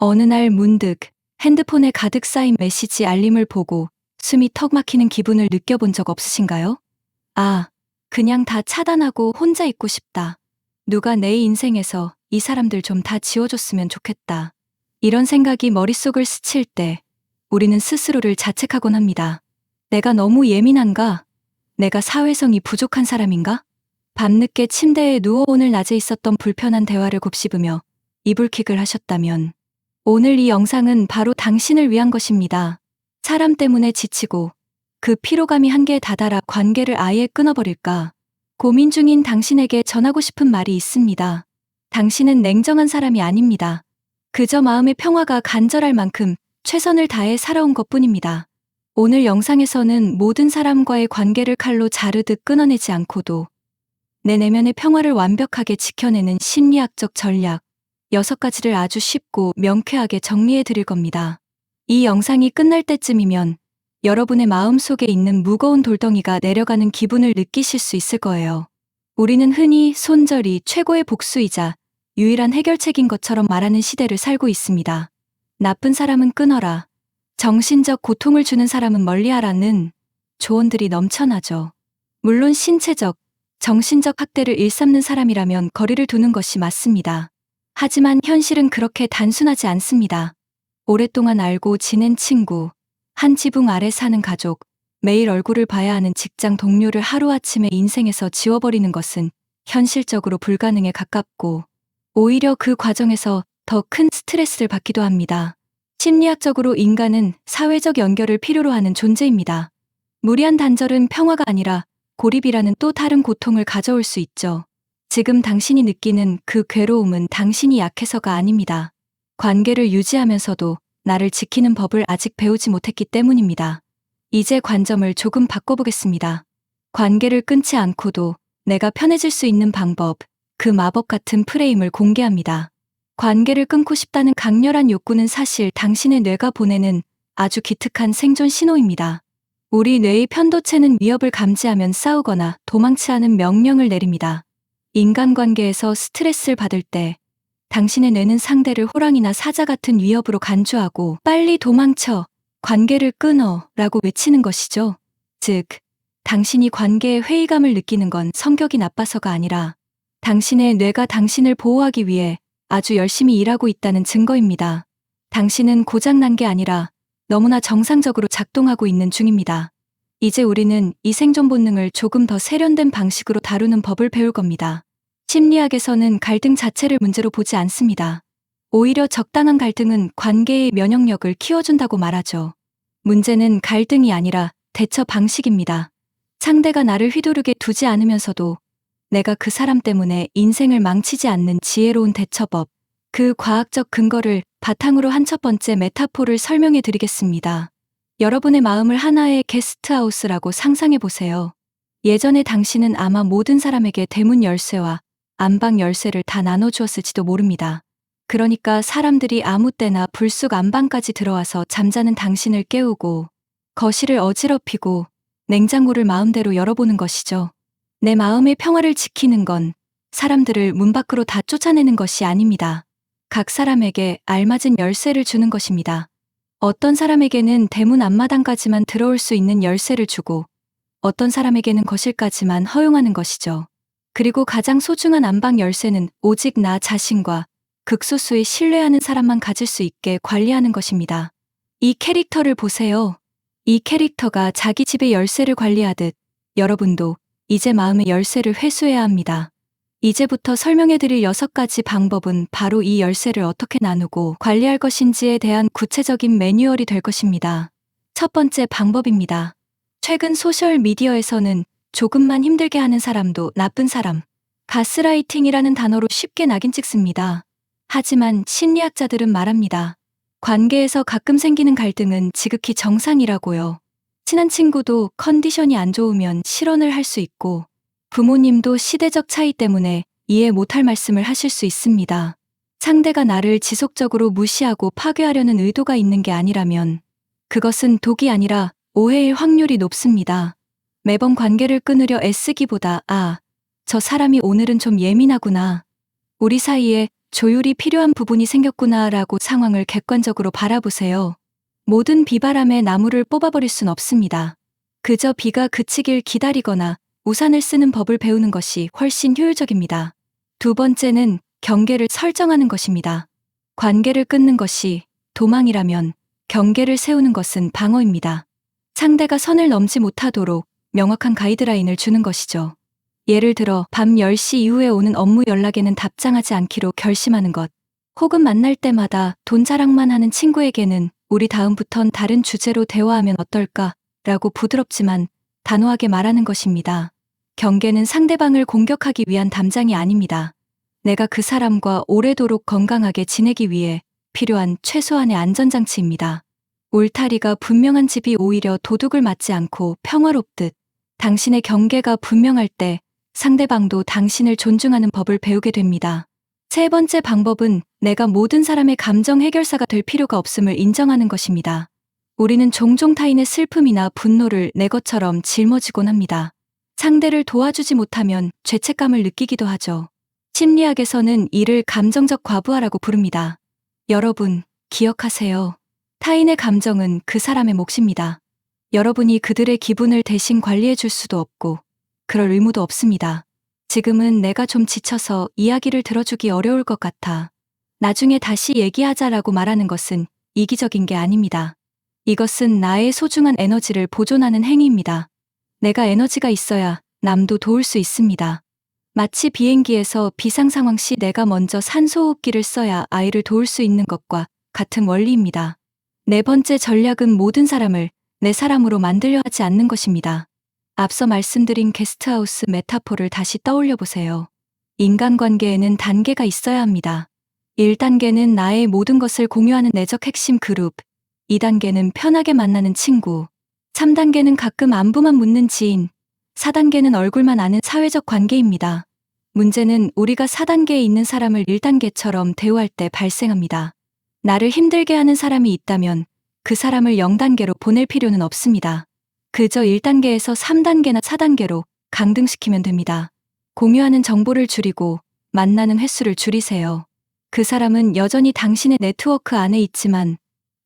어느 날 문득 핸드폰에 가득 쌓인 메시지 알림을 보고 숨이 턱 막히는 기분을 느껴본 적 없으신가요? 아, 그냥 다 차단하고 혼자 있고 싶다. 누가 내 인생에서 이 사람들 좀 다 지워줬으면 좋겠다. 이런 생각이 머릿속을 스칠 때 우리는 스스로를 자책하곤 합니다. 내가 너무 예민한가? 내가 사회성이 부족한 사람인가? 밤늦게 침대에 누워 오늘 낮에 있었던 불편한 대화를 곱씹으며 이불킥을 하셨다면 오늘 이 영상은 바로 당신을 위한 것입니다. 사람 때문에 지치고 그 피로감이 한계에 다다라 관계를 아예 끊어버릴까 고민 중인 당신에게 전하고 싶은 말이 있습니다. 당신은 냉정한 사람이 아닙니다. 그저 마음의 평화가 간절할 만큼 최선을 다해 살아온 것뿐입니다. 오늘 영상에서는 모든 사람과의 관계를 칼로 자르듯 끊어내지 않고도 내 내면의 평화를 완벽하게 지켜내는 심리학적 전략 6가지를 아주 쉽고 명쾌하게 정리해 드릴 겁니다. 이 영상이 끝날 때쯤이면 여러분의 마음속에 있는 무거운 돌덩이가 내려가는 기분을 느끼실 수 있을 거예요. 우리는 흔히 손절이 최고의 복수이자 유일한 해결책인 것처럼 말하는 시대를 살고 있습니다. 나쁜 사람은 끊어라. 정신적 고통을 주는 사람은 멀리하라는 조언들이 넘쳐나죠. 물론 신체적, 정신적 학대를 일삼는 사람이라면 거리를 두는 것이 맞습니다. 하지만 현실은 그렇게 단순하지 않습니다. 오랫동안 알고 지낸 친구, 한 지붕 아래 사는 가족, 매일 얼굴을 봐야 하는 직장 동료를 하루아침에 인생에서 지워버리는 것은 현실적으로 불가능에 가깝고 오히려 그 과정에서 더 큰 스트레스를 받기도 합니다. 심리학적으로 인간은 사회적 연결을 필요로 하는 존재입니다. 무리한 단절은 평화가 아니라 고립이라는 또 다른 고통을 가져올 수 있죠. 지금 당신이 느끼는 그 괴로움은 당신이 약해서가 아닙니다. 관계를 유지하면서도 나를 지키는 법을 아직 배우지 못했기 때문입니다. 이제 관점을 조금 바꿔보겠습니다. 관계를 끊지 않고도 내가 편해질 수 있는 방법, 그 마법 같은 프레임을 공개합니다. 관계를 끊고 싶다는 강렬한 욕구는 사실 당신의 뇌가 보내는 아주 기특한 생존 신호입니다. 우리 뇌의 편도체는 위협을 감지하면 싸우거나 도망치라는 명령을 내립니다. 인간관계에서 스트레스를 받을 때 당신의 뇌는 상대를 호랑이나 사자 같은 위협으로 간주하고 빨리 도망쳐, 관계를 끊어 라고 외치는 것이죠. 즉, 당신이 관계에 회의감을 느끼는 건 성격이 나빠서가 아니라 당신의 뇌가 당신을 보호하기 위해 아주 열심히 일하고 있다는 증거입니다. 당신은 고장난 게 아니라 너무나 정상적으로 작동하고 있는 중입니다. 이제 우리는 이 생존 본능을 조금 더 세련된 방식으로 다루는 법을 배울 겁니다. 심리학에서는 갈등 자체를 문제로 보지 않습니다. 오히려 적당한 갈등은 관계의 면역력을 키워준다고 말하죠. 문제는 갈등이 아니라 대처 방식입니다. 상대가 나를 휘두르게 두지 않으면서도 내가 그 사람 때문에 인생을 망치지 않는 지혜로운 대처법, 그 과학적 근거를 바탕으로 한 첫 번째 메타포를 설명해 드리겠습니다. 여러분의 마음을 하나의 게스트하우스라고 상상해 보세요. 예전에 당신은 아마 모든 사람에게 대문 열쇠와 안방 열쇠를 다 나눠주었을지도 모릅니다. 그러니까 사람들이 아무 때나 불쑥 안방까지 들어와서 잠자는 당신을 깨우고 거실을 어지럽히고 냉장고를 마음대로 열어보는 것이죠. 내 마음의 평화를 지키는 건 사람들을 문 밖으로 다 쫓아내는 것이 아닙니다. 각 사람에게 알맞은 열쇠를 주는 것입니다. 어떤 사람에게는 대문 앞마당까지만 들어올 수 있는 열쇠를 주고 어떤 사람에게는 거실까지만 허용하는 것이죠. 그리고 가장 소중한 안방 열쇠는 오직 나 자신과 극소수의 신뢰하는 사람만 가질 수 있게 관리하는 것입니다. 이 캐릭터를 보세요. 이 캐릭터가 자기 집의 열쇠를 관리하듯 여러분도 이제 마음의 열쇠를 회수해야 합니다. 이제부터 설명해드릴 6가지 방법은 바로 이 열쇠를 어떻게 나누고 관리할 것인지에 대한 구체적인 매뉴얼이 될 것입니다. 첫 번째 방법입니다. 최근 소셜미디어에서는 조금만 힘들게 하는 사람도 나쁜 사람, 가스라이팅이라는 단어로 쉽게 낙인 찍습니다. 하지만 심리학자들은 말합니다. 관계에서 가끔 생기는 갈등은 지극히 정상이라고요. 친한 친구도 컨디션이 안 좋으면 실언을 할 수 있고 부모님도 시대적 차이 때문에 이해 못할 말씀을 하실 수 있습니다. 상대가 나를 지속적으로 무시하고 파괴하려는 의도가 있는 게 아니라면 그것은 독이 아니라 오해일 확률이 높습니다. 매번 관계를 끊으려 애쓰기보다 저 사람이 오늘은 좀 예민하구나. 우리 사이에 조율이 필요한 부분이 생겼구나라고 상황을 객관적으로 바라보세요. 모든 비바람에 나무를 뽑아버릴 순 없습니다. 그저 비가 그치길 기다리거나 우산을 쓰는 법을 배우는 것이 훨씬 효율적입니다. 두 번째는 경계를 설정하는 것입니다. 관계를 끊는 것이 도망이라면 경계를 세우는 것은 방어입니다. 상대가 선을 넘지 못하도록 명확한 가이드라인을 주는 것이죠. 예를 들어 밤 10시 이후에 오는 업무 연락에는 답장하지 않기로 결심하는 것. 혹은 만날 때마다 돈 자랑만 하는 친구에게는 우리 다음부턴 다른 주제로 대화하면 어떨까? 라고 부드럽지만 단호하게 말하는 것입니다. 경계는 상대방을 공격하기 위한 담장이 아닙니다. 내가 그 사람과 오래도록 건강하게 지내기 위해 필요한 최소한의 안전장치입니다. 울타리가 분명한 집이 오히려 도둑을 맞지 않고 평화롭듯 당신의 경계가 분명할 때 상대방도 당신을 존중하는 법을 배우게 됩니다. 세 번째 방법은 내가 모든 사람의 감정 해결사가 될 필요가 없음을 인정하는 것입니다. 우리는 종종 타인의 슬픔이나 분노를 내 것처럼 짊어지곤 합니다. 상대를 도와주지 못하면 죄책감을 느끼기도 하죠. 심리학에서는 이를 감정적 과부하라고 부릅니다. 여러분, 기억하세요. 타인의 감정은 그 사람의 몫입니다. 여러분이 그들의 기분을 대신 관리해 줄 수도 없고 그럴 의무도 없습니다. 지금은 내가 좀 지쳐서 이야기를 들어주기 어려울 것 같아. 나중에 다시 얘기하자라고 말하는 것은 이기적인 게 아닙니다. 이것은 나의 소중한 에너지를 보존하는 행위입니다. 내가 에너지가 있어야 남도 도울 수 있습니다. 마치 비행기에서 비상 상황 시 내가 먼저 산소호흡기를 써야 아이를 도울 수 있는 것과 같은 원리입니다. 네 번째 전략은 모든 사람을 내 사람으로 만들려 하지 않는 것입니다. 앞서 말씀드린 게스트하우스 메타포를 다시 떠올려 보세요. 인간관계에는 단계가 있어야 합니다. 1단계는 나의 모든 것을 공유하는 내적 핵심 그룹, 2단계는 편하게 만나는 친구, 3단계는 가끔 안부만 묻는 지인, 4단계는 얼굴만 아는 사회적 관계입니다. 문제는 우리가 4단계에 있는 사람을 1단계처럼 대우할 때 발생합니다. 나를 힘들게 하는 사람이 있다면 그 사람을 0단계로 보낼 필요는 없습니다. 그저 1단계에서 3단계나 4단계로 강등시키면 됩니다. 공유하는 정보를 줄이고 만나는 횟수를 줄이세요. 그 사람은 여전히 당신의 네트워크 안에 있지만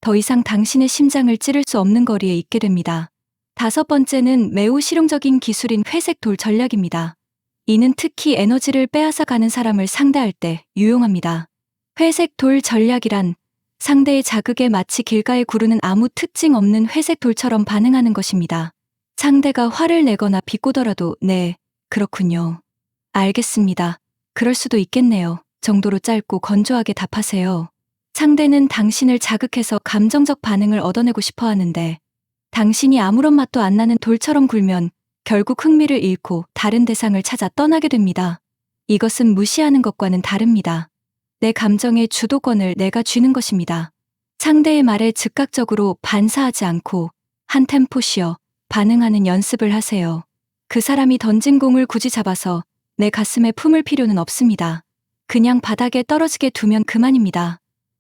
더 이상 당신의 심장을 찌를 수 없는 거리에 있게 됩니다. 다섯 번째는 매우 실용적인 기술인 회색 돌 전략입니다. 이는 특히 에너지를 빼앗아 가는 사람을 상대할 때 유용합니다. 회색 돌 전략이란 상대의 자극에 마치 길가에 구르는 아무 특징 없는 회색 돌처럼 반응하는 것입니다. 상대가 화를 내거나 비꼬더라도 네, 그렇군요. 알겠습니다. 그럴 수도 있겠네요. 정도로 짧고 건조하게 답하세요. 상대는 당신을 자극해서 감정적 반응을 얻어내고 싶어 하는데 당신이 아무런 맛도 안 나는 돌처럼 굴면 결국 흥미를 잃고 다른 대상을 찾아 떠나게 됩니다. 이것은 무시하는 것과는 다릅니다. 내 감정의 주도권을 내가 쥐는 것입니다. 상대의 말에 즉각적으로 반사하지 않고 한 템포 쉬어 반응하는 연습을 하세요. 그 사람이 던진 공을 굳이 잡아서 내 가슴에 품을 필요는 없습니다. 그냥 바닥에 떨어지게 두면 그만입니다.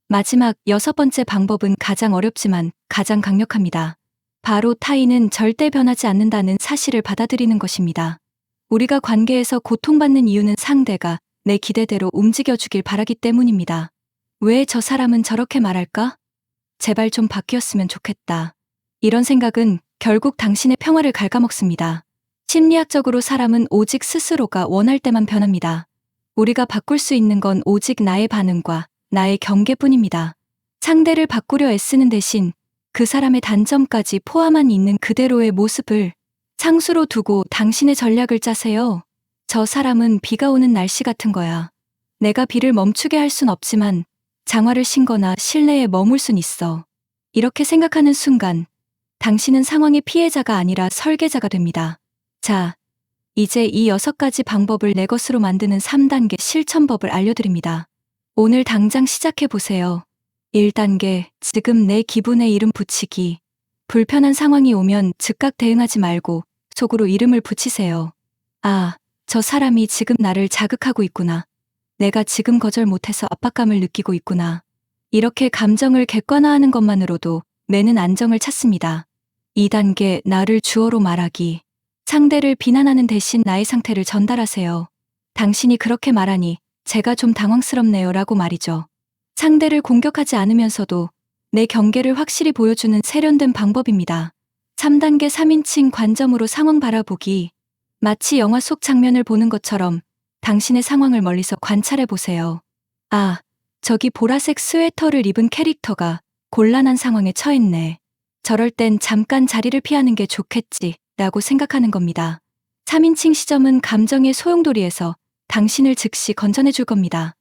마지막 6번째 방법은 가장 어렵지만 가장 강력합니다. 바로 타인은 절대 변하지 않는다는 사실을 받아들이는 것입니다. 우리가 관계에서 고통받는 이유는 상대가 내 기대대로 움직여주길 바라기 때문입니다. 왜 저 사람은 저렇게 말할까? 제발 좀 바뀌었으면 좋겠다. 이런 생각은 결국 당신의 평화를 갉아먹습니다. 심리학적으로 사람은 오직 스스로가 원할 때만 변합니다. 우리가 바꿀 수 있는 건 오직 나의 반응과 나의 경계뿐입니다. 상대를 바꾸려 애쓰는 대신 그 사람의 단점까지 포함한 있는 그대로의 모습을 상수로 두고 당신의 전략을 짜세요. 저 사람은 비가 오는 날씨 같은 거야. 내가 비를 멈추게 할 순 없지만 장화를 신거나 실내에 머물 순 있어. 이렇게 생각하는 순간 당신은 상황의 피해자가 아니라 설계자가 됩니다. 자, 이제 이 6가지 방법을 내 것으로 만드는 3단계 실천법을 알려드립니다. 오늘 당장 시작해보세요. 1단계, 지금 내 기분에 이름 붙이기. 불편한 상황이 오면 즉각 대응하지 말고 속으로 이름을 붙이세요. 아, 저 사람이 지금 나를 자극하고 있구나. 내가 지금 거절 못해서 압박감을 느끼고 있구나. 이렇게 감정을 객관화하는 것만으로도 뇌는 안정을 찾습니다. 2단계, 나를 주어로 말하기. 상대를 비난하는 대신 나의 상태를 전달하세요. 당신이 그렇게 말하니 제가 좀 당황스럽네요 라고 말이죠. 상대를 공격하지 않으면서도 내 경계를 확실히 보여주는 세련된 방법입니다. 3단계 3인칭 관점으로 상황 바라보기. 마치 영화 속 장면을 보는 것처럼 당신의 상황을 멀리서 관찰해 보세요. 아, 저기 보라색 스웨터를 입은 캐릭터가 곤란한 상황에 처했네. 저럴 땐 잠깐 자리를 피하는 게 좋겠지 라고 생각하는 겁니다. 3인칭 시점은 감정의 소용돌이에서 당신을 즉시 건져내 줄 겁니다.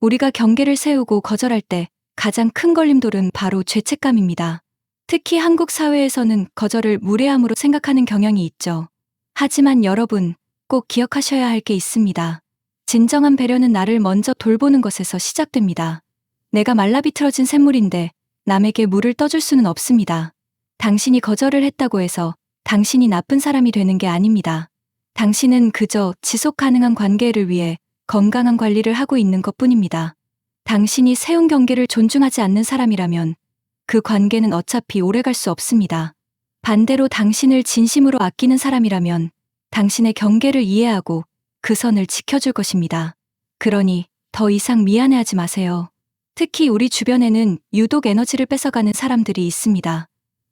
우리가 경계를 세우고 거절할 때 가장 큰 걸림돌은 바로 죄책감입니다. 특히 한국 사회에서는 거절을 무례함으로 생각하는 경향이 있죠. 하지만 여러분, 꼭 기억하셔야 할 게 있습니다. 진정한 배려는 나를 먼저 돌보는 것에서 시작됩니다. 내가 말라비틀어진 샘물인데 남에게 물을 떠줄 수는 없습니다. 당신이 거절을 했다고 해서 당신이 나쁜 사람이 되는 게 아닙니다. 당신은 그저 지속 가능한 관계를 위해 건강한 관리를 하고 있는 것뿐입니다. 당신이 세운 경계를 존중하지 않는 사람이라면 그 관계는 어차피 오래갈 수 없습니다. 반대로 당신을 진심으로 아끼는 사람이라면 당신의 경계를 이해하고 그 선을 지켜줄 것입니다. 그러니 더 이상 미안해하지 마세요. 특히 우리 주변에는 유독 에너지를 뺏어가는 사람들이 있습니다.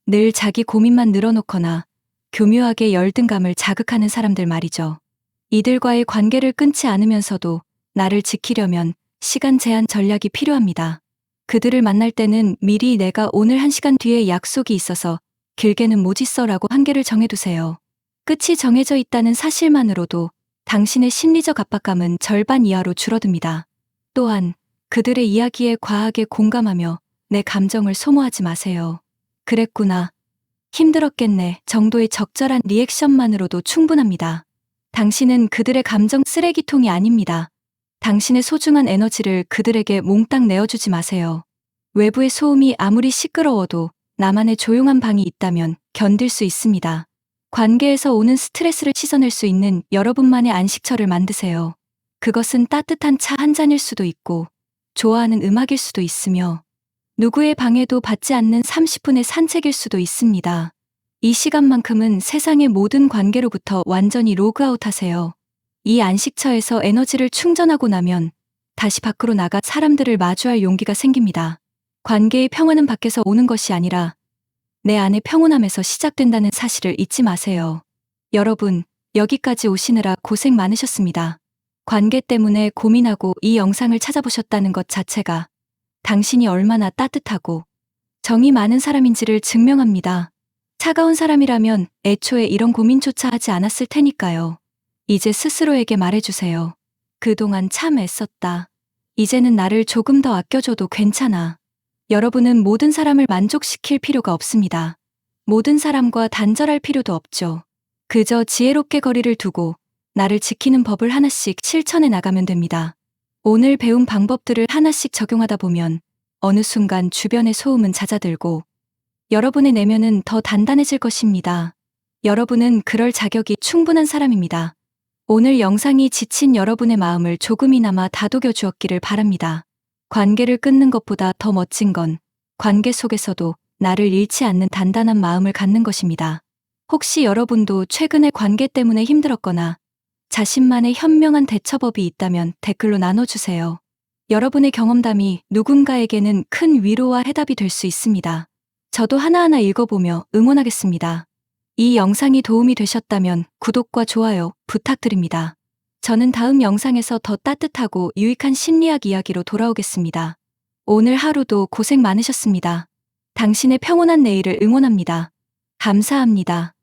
늘 자기 고민만 늘어놓거나 교묘하게 열등감을 자극하는 사람들 말이죠. 이들과의 관계를 끊지 않으면서도 나를 지키려면 시간 제한 전략이 필요합니다. 그들을 만날 때는 미리 내가 오늘 1시간 뒤에 약속이 있어서 길게는 못 있어라고 한계를 정해두세요. 끝이 정해져 있다는 사실만으로도 당신의 심리적 압박감은 절반 이하로 줄어듭니다. 또한 그들의 이야기에 과하게 공감하며 내 감정을 소모하지 마세요. 그랬구나. 힘들었겠네 정도의 적절한 리액션만으로도 충분합니다. 당신은 그들의 감정 쓰레기통이 아닙니다. 당신의 소중한 에너지를 그들에게 몽땅 내어주지 마세요. 외부의 소음이 아무리 시끄러워도 나만의 조용한 방이 있다면 견딜 수 있습니다. 관계에서 오는 스트레스를 씻어낼 수 있는 여러분만의 안식처를 만드세요. 그것은 따뜻한 차 한 잔일 수도 있고 좋아하는 음악일 수도 있으며 누구의 방해도 받지 않는 30분의 산책일 수도 있습니다. 이 시간만큼은 세상의 모든 관계로부터 완전히 로그아웃 하세요. 이 안식처에서 에너지를 충전하고 나면 다시 밖으로 나가 사람들을 마주할 용기가 생깁니다. 관계의 평화는 밖에서 오는 것이 아니라 내 안의 평온함에서 시작된다는 사실을 잊지 마세요. 여러분, 여기까지 오시느라 고생 많으셨습니다. 관계 때문에 고민하고 이 영상을 찾아보셨다는 것 자체가 당신이 얼마나 따뜻하고 정이 많은 사람인지를 증명합니다. 차가운 사람이라면 애초에 이런 고민조차 하지 않았을 테니까요. 이제 스스로에게 말해주세요. 그동안 참 애썼다. 이제는 나를 조금 더 아껴줘도 괜찮아. 여러분은 모든 사람을 만족시킬 필요가 없습니다. 모든 사람과 단절할 필요도 없죠. 그저 지혜롭게 거리를 두고 나를 지키는 법을 하나씩 실천해 나가면 됩니다. 오늘 배운 방법들을 하나씩 적용하다 보면 어느 순간 주변의 소음은 잦아들고 여러분의 내면은 더 단단해질 것입니다. 여러분은 그럴 자격이 충분한 사람입니다. 오늘 영상이 지친 여러분의 마음을 조금이나마 다독여 주었기를 바랍니다. 관계를 끊는 것보다 더 멋진 건 관계 속에서도 나를 잃지 않는 단단한 마음을 갖는 것입니다. 혹시 여러분도 최근에 관계 때문에 힘들었거나 자신만의 현명한 대처법이 있다면 댓글로 나눠주세요. 여러분의 경험담이 누군가에게는 큰 위로와 해답이 될 수 있습니다. 저도 하나하나 읽어보며 응원하겠습니다. 이 영상이 도움이 되셨다면 구독과 좋아요 부탁드립니다. 저는 다음 영상에서 더 따뜻하고 유익한 심리학 이야기로 돌아오겠습니다. 오늘 하루도 고생 많으셨습니다. 당신의 평온한 내일을 응원합니다. 감사합니다.